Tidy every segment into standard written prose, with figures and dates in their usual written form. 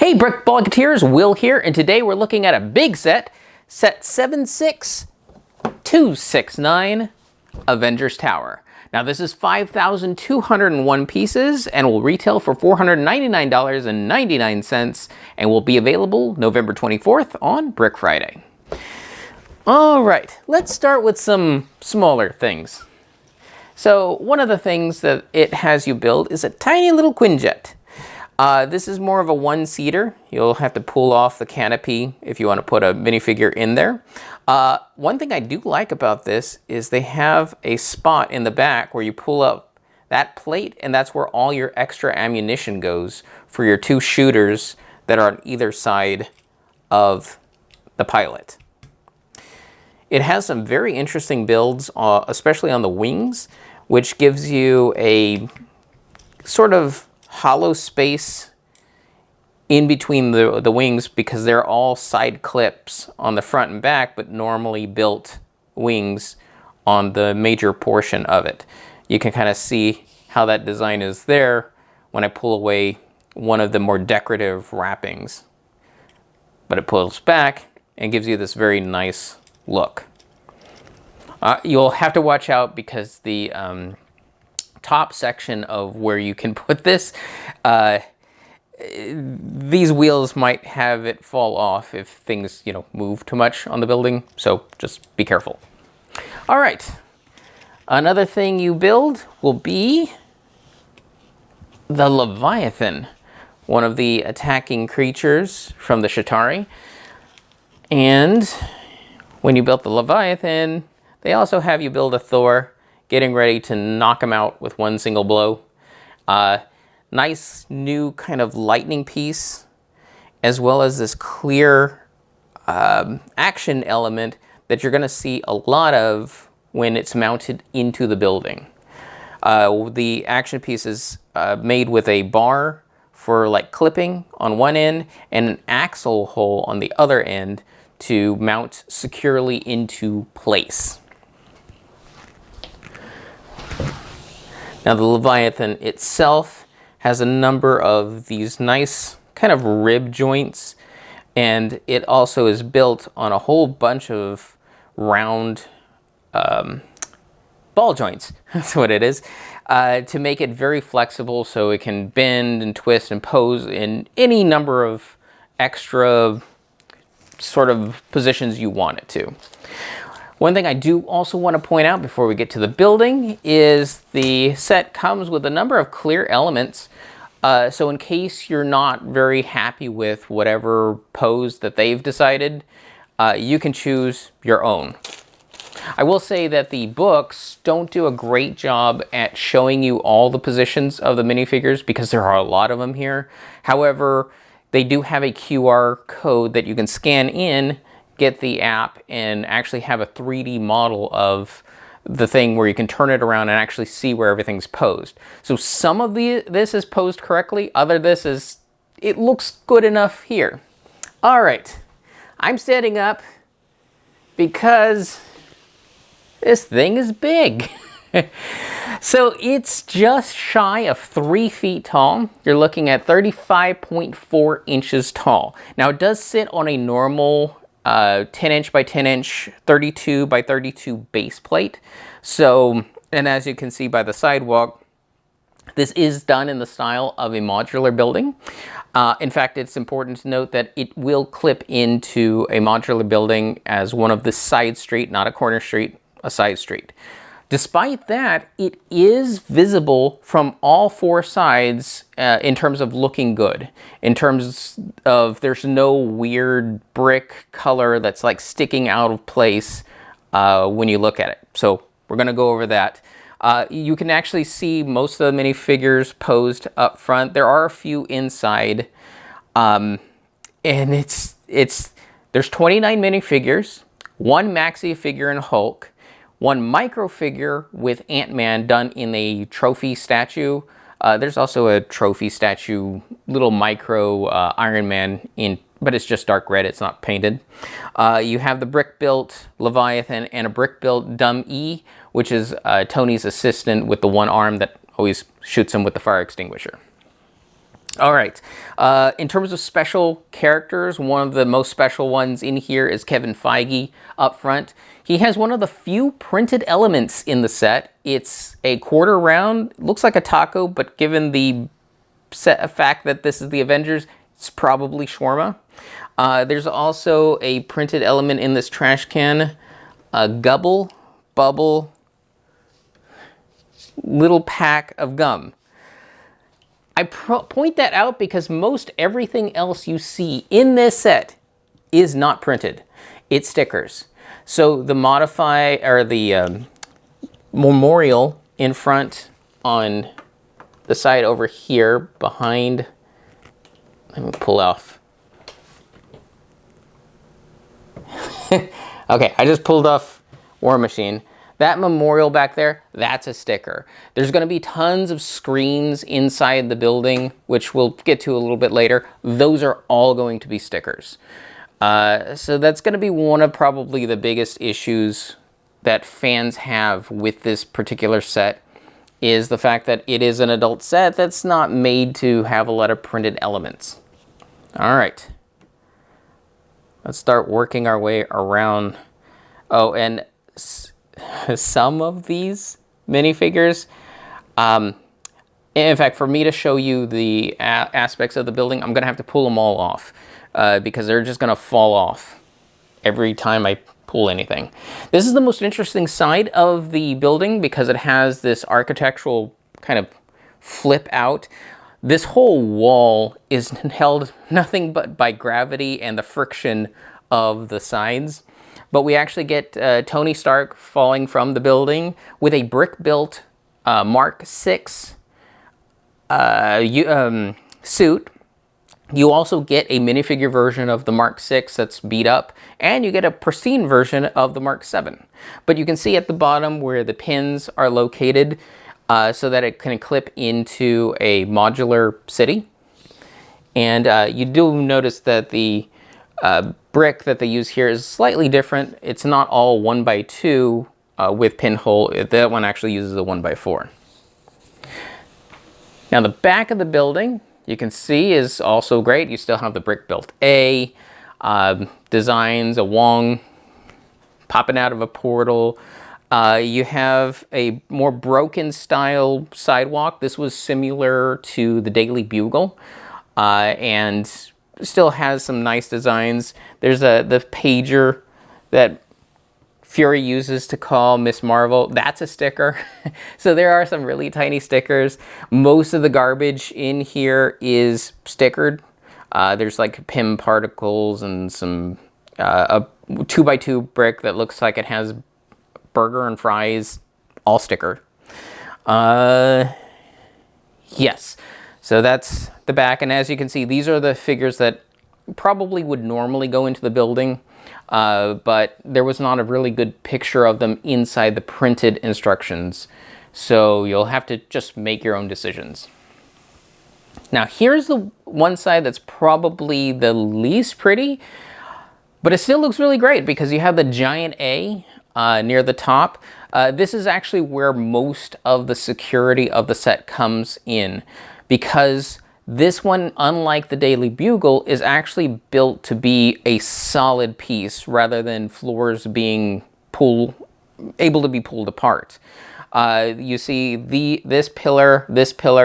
Hey Brick Bloggeteers, Will here, and today we're looking at a big set 76269 Avengers Tower. Now this is 5,201 pieces and will retail for $499.99 and will be available November 24th on Brick Friday. All right, let's start with some smaller things. So one of the things that it has you build is a tiny little Quinjet. This is more of a one-seater. You'll have to pull off the canopy if you want to put a minifigure in there. One thing I do like about this is they have a spot in the back where you pull up that plate, and that's where all your extra ammunition goes for your two shooters that are on either side of the pilot. It has some very interesting builds, especially on the wings, which gives you a sort of hollow space in between the wings because they're all side clips on the front and back, but normally built wings on the major portion of it. You can kind of see how that design is there when I pull away one of the more decorative wrappings. But it pulls back and gives you this very nice look. You'll have to watch out because the top section of where you can put this, these wheels might have it fall off if things, move too much on the building. So just be careful. All right. Another thing you build will be the Leviathan, one of the attacking creatures from the Shatari. And when you built the Leviathan, they also have you build a Thor, getting ready to knock him out with one single blow. Nice new kind of lightning piece, as well as this clear action element that you're going to see a lot of when it's mounted into the building. The action piece is made with a bar for like clipping on one end and an axle hole on the other end to mount securely into place. Now the Leviathan itself has a number of these nice kind of rib joints, and it also is built on a whole bunch of round ball joints, that's what it is, to make it very flexible so it can bend and twist and pose in any number of extra sort of positions you want it to. One thing I do also want to point out before we get to the building is the set comes with a number of clear elements. So in case you're not very happy with whatever pose that they've decided, you can choose your own. I will say that the books don't do a great job at showing you all the positions of the minifigures because there are a lot of them here. However, they do have a QR code that you can scan in, get the app, and actually have a 3D model of the thing where you can turn it around and actually see where everything's posed. So some of this is posed correctly, it looks good enough here. All right, I'm standing up because this thing is big. So it's just shy of 3 feet tall. You're looking at 35.4 inches tall. Now it does sit on a normal 10 inch by 10 inch, 32 by 32 base plate. So, and as you can see by the sidewalk, this is done in the style of a modular building. In fact, it's important to note that it will clip into a modular building as one of the side street, not a corner street, a side street. Despite that, it is visible from all four sides in terms of looking good. In terms of there's no weird brick color that's like sticking out of place when you look at it. So we're going to go over that. You can actually see most of the minifigures posed up front. There are a few inside. And there's 29 minifigures, one maxi figure in Hulk, one micro figure with Ant-Man done in a trophy statue. There's also a trophy statue, little micro Iron Man, but it's just dark red, it's not painted. You have the brick-built Leviathan and a brick-built Dumb E, which is Tony's assistant with the one arm that always shoots him with the fire extinguisher. All right. In terms of special characters, one of the most special ones in here is Kevin Feige up front. He has one of the few printed elements in the set. It's a quarter round, looks like a taco, but given the fact that this is the Avengers, it's probably shawarma. There's also a printed element in this trash can, a gubble, bubble, little pack of gum. I point that out because most everything else you see in this set is not printed. It's stickers. So the memorial in front on the side over here behind, let me pull off. Okay, I just pulled off War Machine. That memorial back there, that's a sticker. There's going to be tons of screens inside the building, which we'll get to a little bit later. Those are all going to be stickers. So that's going to be one of probably the biggest issues that fans have with this particular set, is the fact that it is an adult set that's not made to have a lot of printed elements. All right. Let's start working our way around. Oh, and some of these minifigures, in fact, for me to show you the aspects of the building, I'm gonna have to pull them all off because they're just gonna fall off every time I pull anything. This is the most interesting side of the building because it has this architectural kind of flip out. This whole wall is held nothing but by gravity and the friction of the sides. But we actually get Tony Stark falling from the building with a brick-built Mark 6 suit. You also get a minifigure version of the Mark 6 that's beat up, and you get a pristine version of the Mark 7. But you can see at the bottom where the pins are located so that it can clip into a modular city. And you do notice that the brick that they use here is slightly different. It's not all 1x2 with pinhole. That one actually uses a 1x4. Now the back of the building, you can see, is also great. You still have the brick built A, designs, a Wong popping out of a portal. You have a more broken style sidewalk. This was similar to the Daily Bugle and still has some nice designs. There's the pager that Fury uses to call Miss Marvel. That's a sticker. So there are some really tiny stickers. Most of the garbage in here is stickered. There's like PIM particles and some a 2x2 brick that looks like it has burger and fries, all sticker. Yes. So that's the back, and as you can see, these are the figures that probably would normally go into the building, but there was not a really good picture of them inside the printed instructions, so you'll have to just make your own decisions. Now here's the one side that's probably the least pretty, but it still looks really great because you have the giant A near the top. This is actually where most of the security of the set comes in, because this one, unlike the Daily Bugle, is actually built to be a solid piece rather than floors being able to be pulled apart. You see this pillar,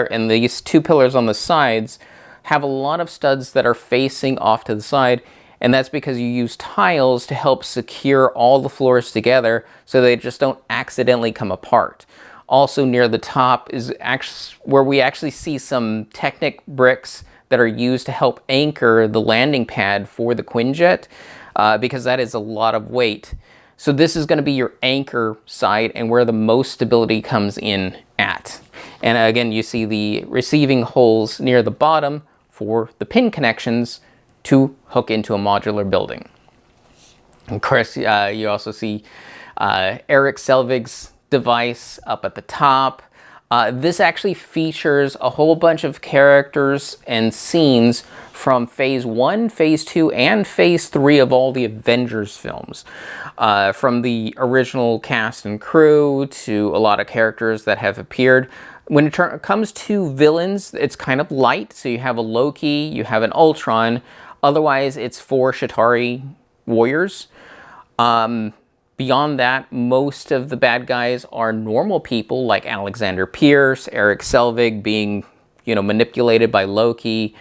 and these two pillars on the sides have a lot of studs that are facing off to the side, and that's because you use tiles to help secure all the floors together so they just don't accidentally come apart. Also near the top is actually where we actually see some Technic bricks that are used to help anchor the landing pad for the Quinjet, because that is a lot of weight. So this is going to be your anchor side and where the most stability comes in at. And again, you see the receiving holes near the bottom for the pin connections to hook into a modular building. Of course, you also see Eric Selvig's device up at the top. This actually features a whole bunch of characters and scenes from Phase 1, Phase 2, and Phase 3 of all the Avengers films. From the original cast and crew to a lot of characters that have appeared. When it comes to villains, it's kind of light. So you have a Loki, you have an Ultron. Otherwise, it's 4 Chitauri warriors. Beyond that, most of the bad guys are normal people like Alexander Pierce, Eric Selvig being, manipulated by Loki.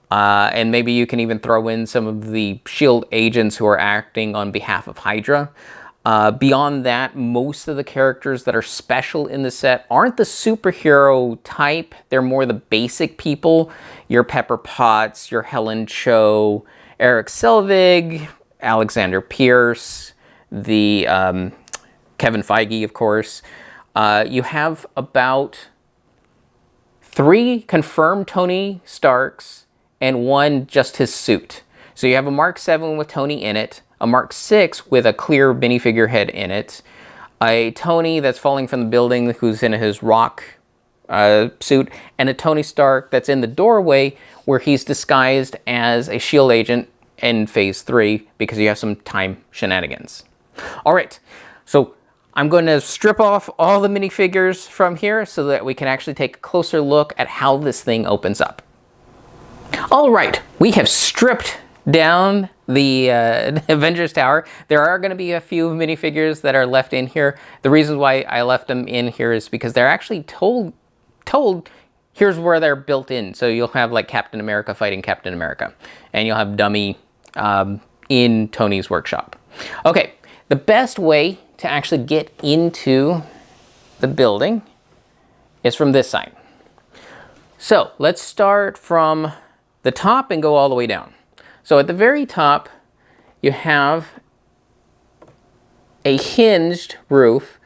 And maybe you can even throw in some of the S.H.I.E.L.D. agents who are acting on behalf of Hydra. Beyond that, most of the characters that are special in the set aren't the superhero type. They're more the basic people. Your Pepper Potts, your Helen Cho, Eric Selvig, Alexander Pierce, the Kevin Feige, of course. You have about 3 confirmed Tony Starks and 1 just his suit. So you have a Mark 7 with Tony in it, a Mark 6 with a clear minifigure head in it, a Tony that's falling from the building who's in his rock suit, and a Tony Stark that's in the doorway where he's disguised as a S.H.I.E.L.D. agent in Phase 3 because you have some time shenanigans. All right, so I'm going to strip off all the minifigures from here so that we can actually take a closer look at how this thing opens up. All right, we have stripped down the Avengers Tower. There are going to be a few minifigures that are left in here. The reason why I left them in here is because they're actually told here's where they're built in. So you'll have like Captain America fighting Captain America, and you'll have Dummy in Tony's workshop. Okay, the best way to actually get into the building is from this side. So let's start from the top and go all the way down. So at the very top, you have a hinged roof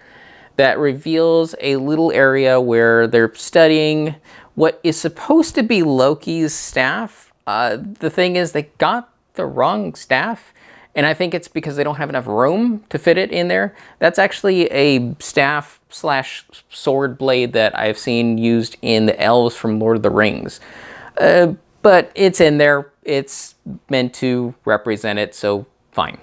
that reveals a little area where they're studying what is supposed to be Loki's staff. The thing is, they got the wrong staff, and I think it's because they don't have enough room to fit it in there. That's actually a staff slash sword blade that I've seen used in the elves from Lord of the Rings. But it's in there. It's meant to represent it, so fine.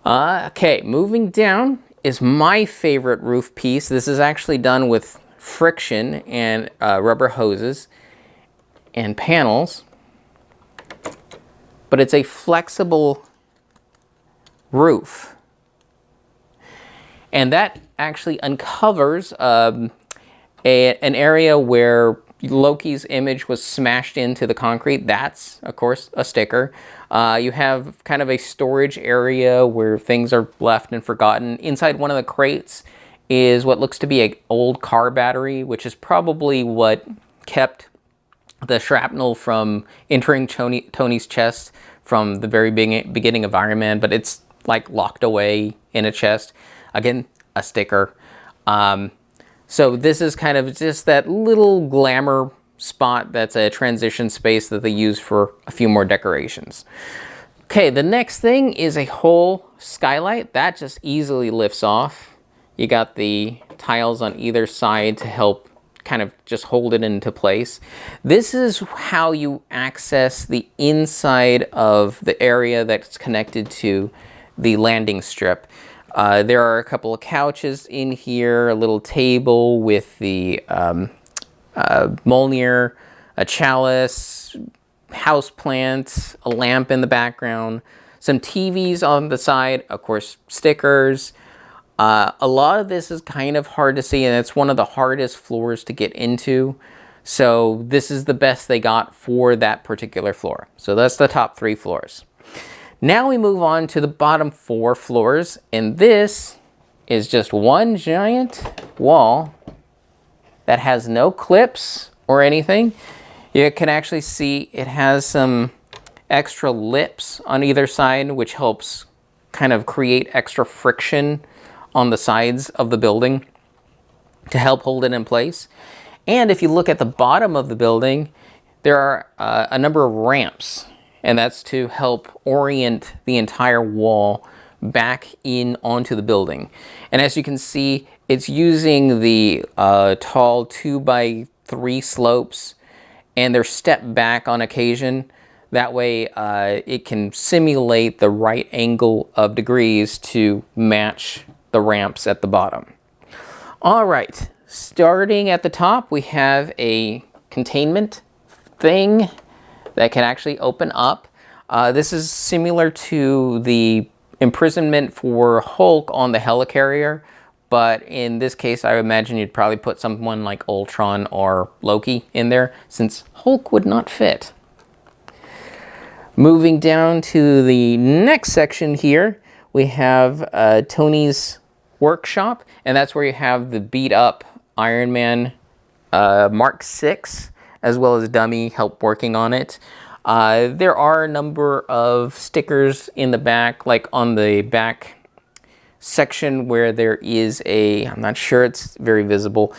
Okay, moving down is my favorite roof piece. This is actually done with friction and rubber hoses and panels, but it's a flexible roof. And that actually uncovers an area where Loki's image was smashed into the concrete. That's, of course, a sticker. You have kind of a storage area where things are left and forgotten. Inside one of the crates is what looks to be an old car battery, which is probably what kept the shrapnel from entering Tony's chest from the very beginning of Iron Man, but it's like locked away in a chest. Again, a sticker. So this is kind of just that little glamour spot that's a transition space that they use for a few more decorations. Okay, the next thing is a whole skylight. That just easily lifts off. You got the tiles on either side to help kind of just hold it into place. This is how you access the inside of the area that's connected to the landing strip. There are a couple of couches in here, a little table with the Mjolnir, a chalice, houseplant, a lamp in the background, some TVs on the side, of course, stickers. A lot of this is kind of hard to see, and it's one of the hardest floors to get into. So this is the best they got for that particular floor. So that's the top 3 floors. Now we move on to the bottom 4 floors, and this is just one giant wall that has no clips or anything. You can actually see it has some extra lips on either side, which helps kind of create extra friction on the sides of the building to help hold it in place. And if you look at the bottom of the building, there are a number of ramps, and that's to help orient the entire wall back in onto the building. And as you can see, it's using the tall 2x3 slopes, and they're stepped back on occasion. That way it can simulate the right angle of degrees to match the ramps at the bottom. All right, Starting at the top, we have a containment thing that can actually open up. This is similar to the imprisonment for Hulk on the helicarrier, but in this case, I imagine you'd probably put someone like Ultron or Loki in there, since Hulk would not fit. Moving down to the next section here, we have Tony's workshop, and that's where you have the beat up Iron Man Mark 6, as well as dummy help working on it. There are a number of stickers in the back, like on the back section where there is I'm not sure it's very visible,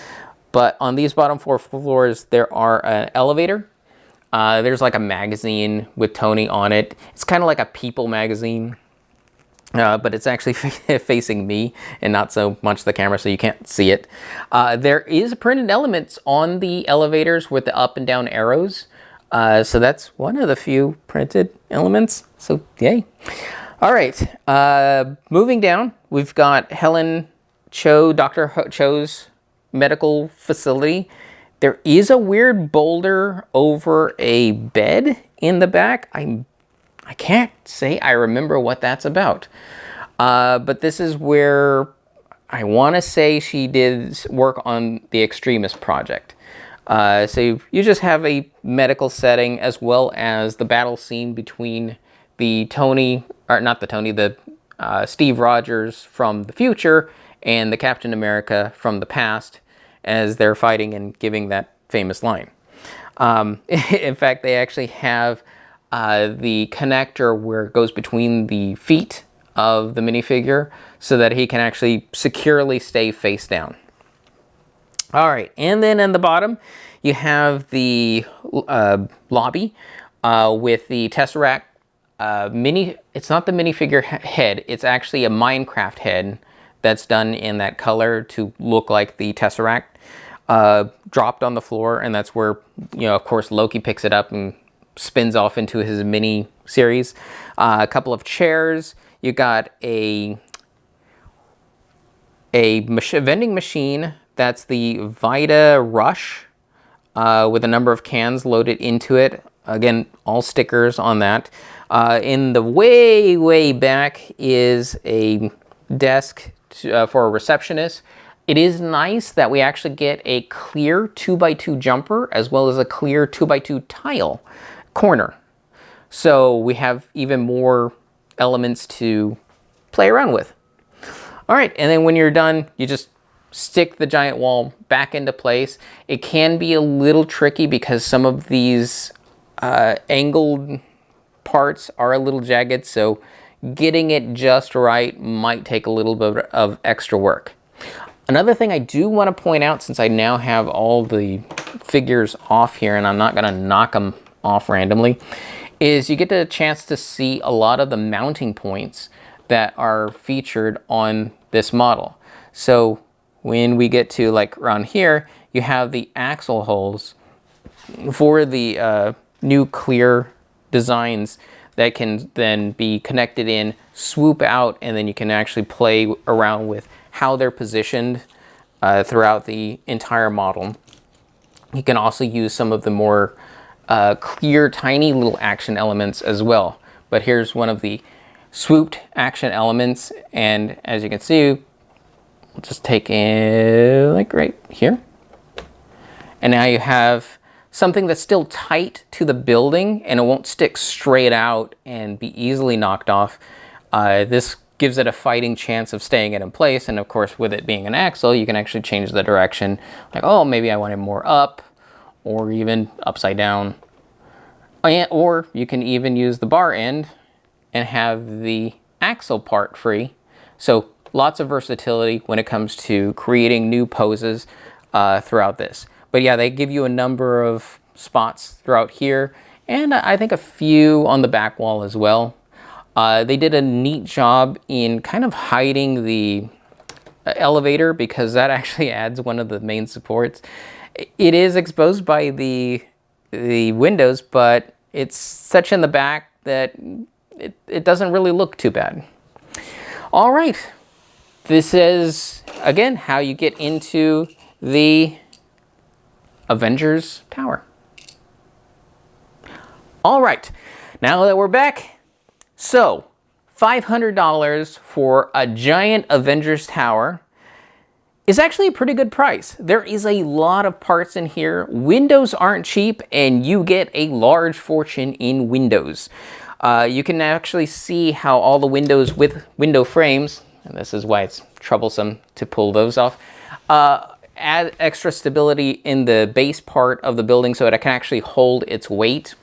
but on these bottom 4 floors, there are an elevator. There's like a magazine with Tony on it. It's kind of like a People magazine, but it's actually facing me and not so much the camera, so you can't see it. There is printed elements on the elevators with the up and down arrows. So that's one of the few printed elements. So yay. All right. Moving down, we've got Helen Cho, Dr. Cho's medical facility. There is a weird boulder over a bed in the back. I can't say I remember what that's about. But this is where I want to say she did work on the Extremis project. So you just have a medical setting, as well as the battle scene between the Steve Rogers from the future and the Captain America from the past, as they're fighting and giving that famous line. In fact, they actually have the connector where it goes between the feet of the minifigure so that he can actually securely stay face down. All right, and then in the bottom, you have the lobby with the Tesseract it's not the minifigure head, it's actually a Minecraft head that's done in that color to look like the Tesseract, dropped on the floor, and that's where, of course, Loki picks it up and spins off into his mini series. A couple of chairs. You got a vending machine. That's the Vita Rush with a number of cans loaded into it. Again, all stickers on that. In the way back is a desk for a receptionist. It is nice that we actually get a clear 2x2 jumper as well as a clear 2x2 tile corner. So we have even more elements to play around with. All right, and then when you're done, you just stick the giant wall back into place. It can be a little tricky because some of these angled parts are a little jagged, so getting it just right might take a little bit of extra work. Another thing I do want to point out, since I now have all the figures off here and I'm not going to knock them off randomly, is you get a chance to see a lot of the mounting points that are featured on this model. So when we get to like around here, you have the axle holes for the new clear designs that can then be connected in, swoop out, and then you can actually play around with how they're positioned throughout the entire model. You can also use some of the more clear, tiny little action elements as well. But here's one of the swooped action elements, and as you can see, we'll just take it like right here. And now you have something that's still tight to the building and it won't stick straight out and be easily knocked off. This gives it a fighting chance of staying it in place, and of course with it being an axle, you can actually change the direction, like, oh, maybe I want it more up or even upside down. Or you can even use the bar end and have the axle part free. So lots of versatility when it comes to creating new poses throughout this. But yeah, they give you a number of spots throughout here, and I think a few on the back wall as well. They did a neat job in kind of hiding the elevator, because that actually adds one of the main supports. It is exposed by the windows, but it's such in the back that it doesn't really look too bad. All right, this is, again, how you get into the Avengers tower. All right, now that we're back, so $500 for a giant Avengers tower is actually a pretty good price. There is a lot of parts in here. Windows aren't cheap, and you get a large fortune in windows. You can actually see how all the windows with window frames, and this is why it's troublesome to pull those off, add extra stability in the base part of the building so it can actually hold its weight.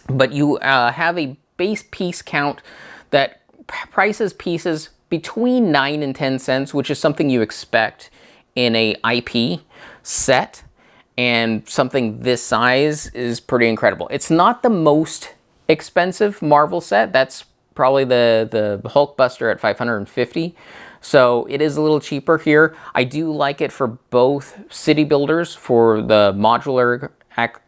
But you have a base piece count that prices pieces between 9 and 10 cents, which is something you expect in a IP set, and something this size is pretty incredible. It's not the most expensive Marvel set. That's probably the Hulkbuster at $550. So it is a little cheaper here. I do like it for both city builders, for the modular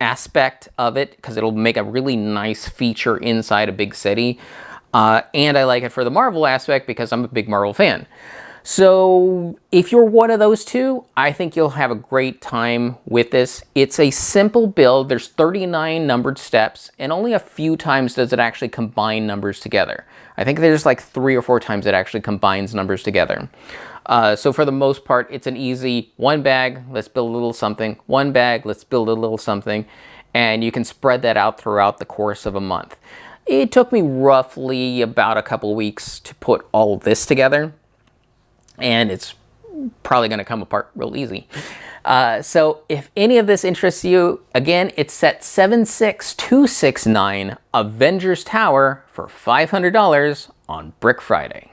aspect of it, because it'll make a really nice feature inside a big city. And I like it for the Marvel aspect because I'm a big Marvel fan. So if you're one of those two, I think you'll have a great time with this. It's a simple build. There's 39 numbered steps, and only a few times does it actually combine numbers together. I think there's like 3 or 4 times it actually combines numbers together. So for the most part, it's an easy one bag, let's build a little something, one bag, let's build a little something, and you can spread that out throughout the course of a month. It took me roughly about a couple weeks to put all of this together, and it's probably going to come apart real easy. So if any of this interests you, again, it's set 76269 Avengers Tower for $500 on Brick Friday.